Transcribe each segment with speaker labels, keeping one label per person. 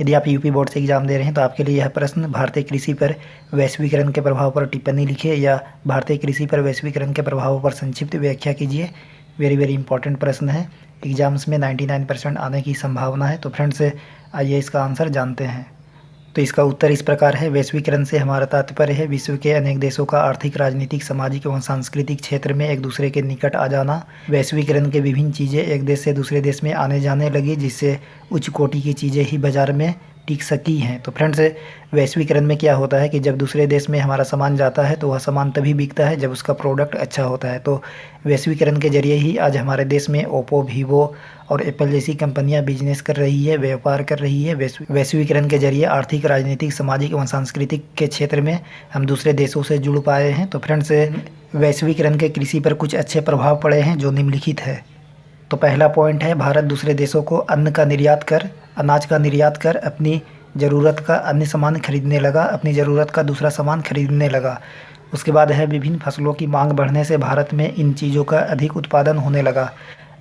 Speaker 1: यदि आप UP board से एग्जाम दे रहे हैं तो आपके लिए यह प्रश्न भारतीय कृषि पर वैश्वीकरण के प्रभाव पर टिप्पणी लिखिए या भारतीय कृषि पर वैश्वीकरण के प्रभाव पर संक्षिप्त व्याख्या कीजिए। वेरी वेरी इंपॉर्टेंट प्रश्न है, एग्जाम्स में 99% आने की संभावना है। तो फ्रेंड्स आइए इसका आंसर जानते हैं। तो इसका उत्तर इस प्रकार है, वैश्वीकरण से हमारा तात्पर्य है विश्व के अनेक देशों का आर्थिक, राजनीतिक, सामाजिक एवं सांस्कृतिक क्षेत्र में एक दूसरे के निकट आ जाना। वैश्वीकरण के विभिन्न चीज़ें एक देश से दूसरे देश में आने जाने लगी, जिससे उच्च कोटि की चीज़ें ही बाजार में टिक सकी हैं। तो फ्रेंड्स वैश्वीकरण में क्या होता है कि जब दूसरे देश में हमारा सामान जाता है तो वह सामान तभी बिकता है जब उसका प्रोडक्ट अच्छा होता है। तो वैश्वीकरण के जरिए ही आज हमारे देश में ओप्पो, वीवो और एप्पल जैसी कंपनियां बिजनेस कर रही है, व्यापार कर रही है। वैश्वीकरण के जरिए आर्थिक, राजनीतिक, सामाजिक एवं सांस्कृतिक के क्षेत्र में हम दूसरे देशों से जुड़ पाए हैं। तो फ्रेंड्स वैश्वीकरण के कृषि पर कुछ अच्छे प्रभाव पड़े हैं जो निम्नलिखित है। तो पहला पॉइंट है, भारत दूसरे देशों को अन्न का निर्यात कर, अनाज का निर्यात कर अपनी ज़रूरत का अन्य सामान खरीदने लगा, अपनी ज़रूरत का दूसरा सामान खरीदने लगा। उसके बाद है, विभिन्न फसलों की मांग बढ़ने से भारत में इन चीज़ों का अधिक उत्पादन होने लगा।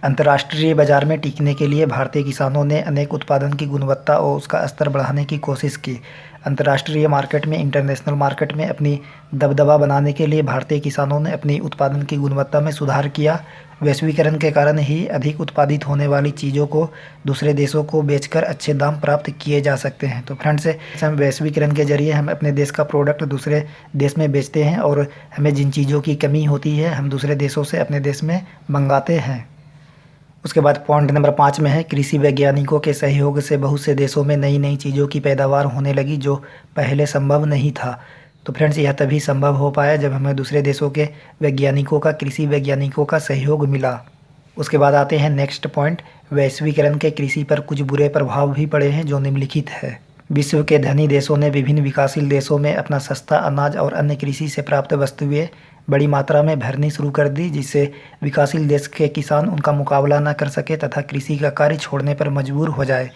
Speaker 1: अंतर्राष्ट्रीय बाजार में टिकने के लिए भारतीय किसानों ने अनेक उत्पादन की गुणवत्ता और उसका स्तर बढ़ाने की कोशिश की। अंतर्राष्ट्रीय मार्केट में, इंटरनेशनल मार्केट में अपनी दबदबा बनाने के लिए भारतीय किसानों ने अपनी उत्पादन की गुणवत्ता में सुधार किया। वैश्वीकरण के कारण ही अधिक उत्पादित होने वाली चीज़ों को दूसरे देशों को बेचकर अच्छे दाम प्राप्त किए जा सकते हैं। तो फ्रेंड्स हम वैश्वीकरण के जरिए हम अपने देश का प्रोडक्ट दूसरे देश में बेचते हैं और हमें जिन चीज़ों की कमी होती है हम दूसरे देशों से अपने देश में मंगाते हैं। उसके बाद पॉइंट नंबर 5 में है, कृषि वैज्ञानिकों के सहयोग से बहुत से देशों में नई नई चीज़ों की पैदावार होने लगी जो पहले संभव नहीं था। तो फ्रेंड्स यह तभी संभव हो पाया जब हमें दूसरे देशों के वैज्ञानिकों का, कृषि वैज्ञानिकों का सहयोग मिला। उसके बाद आते हैं नेक्स्ट पॉइंट, वैश्वीकरण के कृषि पर कुछ बुरे प्रभाव भी पड़े हैं जो निम्नलिखित है। विश्व के धनी देशों ने विभिन्न विकासशील देशों में अपना सस्ता अनाज और अन्य कृषि से प्राप्त वस्तुएं बड़ी मात्रा में भरनी शुरू कर दी, जिससे विकासशील देश के किसान उनका मुकाबला न कर सके तथा कृषि का कार्य छोड़ने पर मजबूर हो जाए।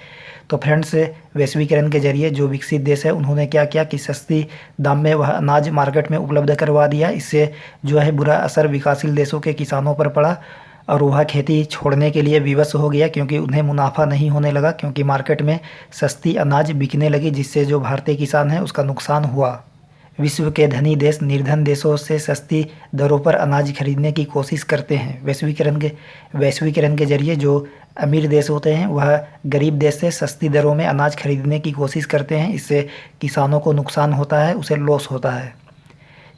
Speaker 1: तो फ्रेंड्स वैश्वीकरण के जरिए जो विकसित देश है उन्होंने क्या किया कि सस्ती दाम में वह अनाज मार्केट में उपलब्ध करवा दिया। इससे जो है बुरा असर विकासशील देशों के किसानों पर पड़ा और वह खेती छोड़ने के लिए विवश हो गया, क्योंकि उन्हें मुनाफा नहीं होने लगा, क्योंकि मार्केट में सस्ती अनाज बिकने लगी, जिससे जो भारतीय किसान है उसका नुकसान हुआ। विश्व के धनी देश निर्धन देशों से सस्ती दरों पर अनाज खरीदने की कोशिश करते हैं। वैश्वीकरण के जरिए जो अमीर देश होते हैं वह गरीब देश से सस्ती दरों में अनाज खरीदने की कोशिश करते हैं। इससे किसानों को नुकसान होता है, उसे लॉस होता है।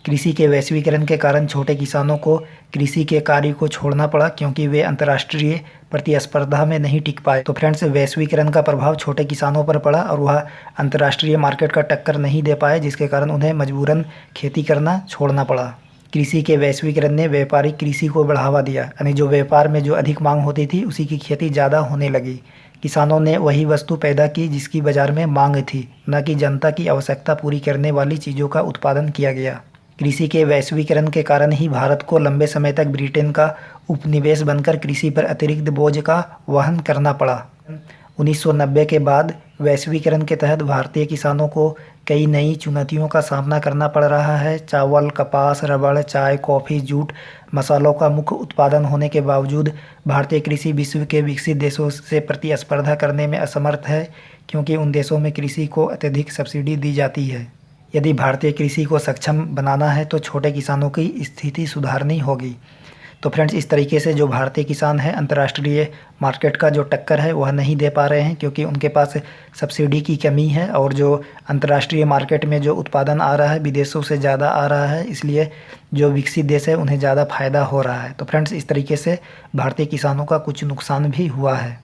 Speaker 1: कृषि के वैश्वीकरण के कारण छोटे किसानों को कृषि के कार्य को छोड़ना पड़ा, क्योंकि वे अंतर्राष्ट्रीय प्रतिस्पर्धा में नहीं टिक पाए। तो फ्रेंड्स वैश्वीकरण का प्रभाव छोटे किसानों पर पड़ा और वह अंतर्राष्ट्रीय मार्केट का टक्कर नहीं दे पाए, जिसके कारण उन्हें मजबूरन खेती करना छोड़ना पड़ा। कृषि के वैश्वीकरण ने व्यापारिक कृषि को बढ़ावा दिया, यानी जो व्यापार में जो अधिक मांग होती थी उसी की खेती ज़्यादा होने लगी। किसानों ने वही वस्तु पैदा की जिसकी बाजार में मांग थी, न कि जनता की आवश्यकता पूरी करने वाली चीज़ों का उत्पादन किया गया। कृषि के वैश्वीकरण के कारण ही भारत को लंबे समय तक ब्रिटेन का उपनिवेश बनकर कृषि पर अतिरिक्त बोझ का वहन करना पड़ा। 1990 के बाद वैश्वीकरण के तहत भारतीय किसानों को कई नई चुनौतियों का सामना करना पड़ रहा है। चावल, कपास, रबड़, चाय, कॉफ़ी, जूट, मसालों का मुख्य उत्पादन होने के बावजूद भारतीय कृषि विश्व के विकसित देशों से प्रतिस्पर्धा करने में असमर्थ है, क्योंकि उन देशों में कृषि को अत्यधिक सब्सिडी दी जाती है। यदि भारतीय कृषि को सक्षम बनाना है तो छोटे किसानों की स्थिति सुधारनी होगी। तो फ्रेंड्स इस तरीके से जो भारतीय किसान है अंतर्राष्ट्रीय मार्केट का जो टक्कर है वह नहीं दे पा रहे हैं, क्योंकि उनके पास सब्सिडी की कमी है और जो अंतर्राष्ट्रीय मार्केट में जो उत्पादन आ रहा है विदेशों से ज़्यादा आ रहा है, इसलिए जो विकसित देश है उन्हें ज़्यादा फायदा हो रहा है। तो फ्रेंड्स इस तरीके से भारतीय किसानों का कुछ नुकसान भी हुआ है।